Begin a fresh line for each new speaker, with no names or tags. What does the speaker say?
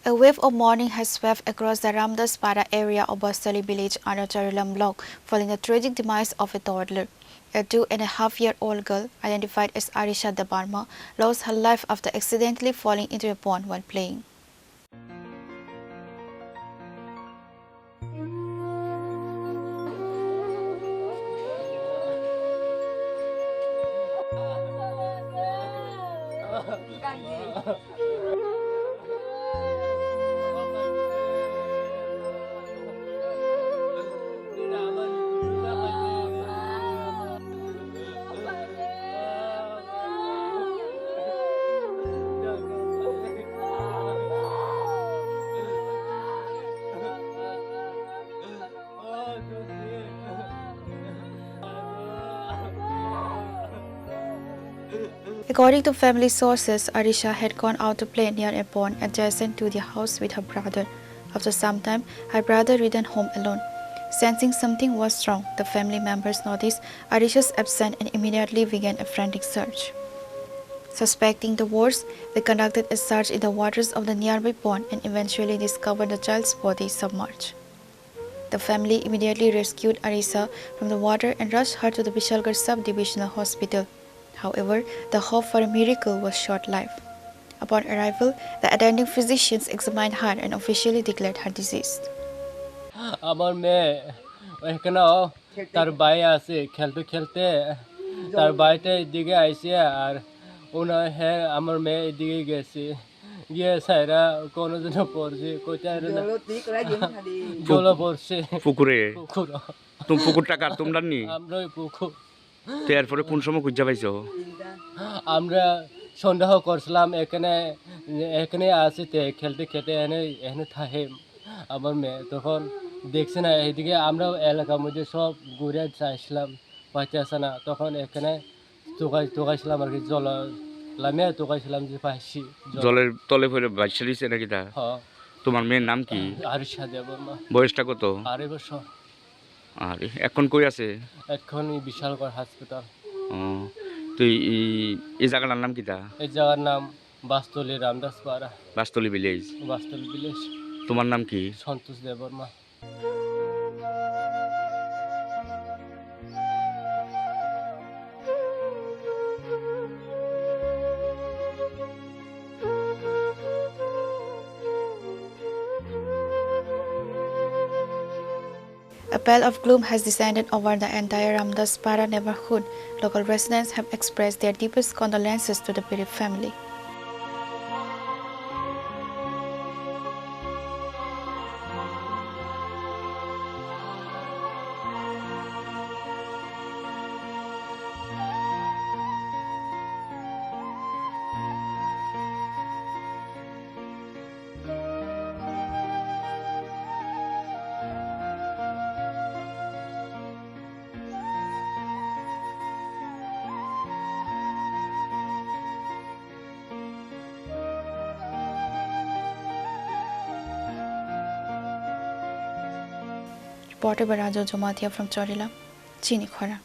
A wave of mourning has swept across the Ramdas Para area of Bastali Village under Charilam Block following the tragic demise of a toddler. A 2.5-year-old girl, identified as Arisha Debbarma, lost her life after accidentally falling into a pond while playing. According to family sources, Arisha had gone out to play near a pond adjacent to their house with her brother. After some time, her brother returned home alone. Sensing something was wrong, the family members noticed Arisha's absence and immediately began a frantic search. Suspecting the worst, they conducted a search in the waters of the nearby pond and eventually discovered the child's body submerged. The family immediately rescued Arisha from the water and rushed her to the Vishalgarh Sub-Divisional Hospital. However, the hope for a miracle was short-lived. Upon arrival, the attending physicians examined her and officially declared her deceased.
আমার মেয়ে এখানে তার ভাই আছে খেলতে খেলতে তার ভাইটা এদিকে আইছে আর ওনার হ্যাঁ আমার মেয়ে এদিকে গেছে গিয়ে সাইরা কোনো জন পড়ছে কোথায় জল পড়ছে
পুকুরে
পুকুর
তুমি পুকুরটা কার তোমরা নি
আমরা ওই পুকুর
তো এরপরে কোন সময় খুঁজে পাইছো
আমরা সন্দেহ করছিলাম এখানে আছে খেলতে খেলতে এখানে থাকে আমার মেয়ে তখন দেখছি না এইদিকে আমরা এলাকার মধ্যে সব ঘুরে চাইছিলাম পাইতে আসে না তখন এখানে তোকাইছিলাম আর কি জল লামিয়ে তোকাইছিলাম যে পাইছি
জলের তলে পড়ে বাইসা দিছে নাকি তা
হ্যাঁ
তোমার মেয়ের নাম কি
আরিশা দেববর্মা
বয়সটা কত
2 বছর
আর এখন কই আছে
এখন বিশালগড় হাসপাতাল
তো এই জায়গাটার নাম কি তা
এই জায়গার নাম বাস্তলি রামদাস পাড়া
বাস্তলি ভিলেজ
বাস্তলি ভিলেজ
তোমার নাম কি
সন্তোষ Debbarma
A pall of gloom has descended over the entire Ramdas Para neighborhood. Local residents have expressed their deepest condolences to the bereaved family. Reported by Rajo Jomatia from Charilam, Chini, Khorang.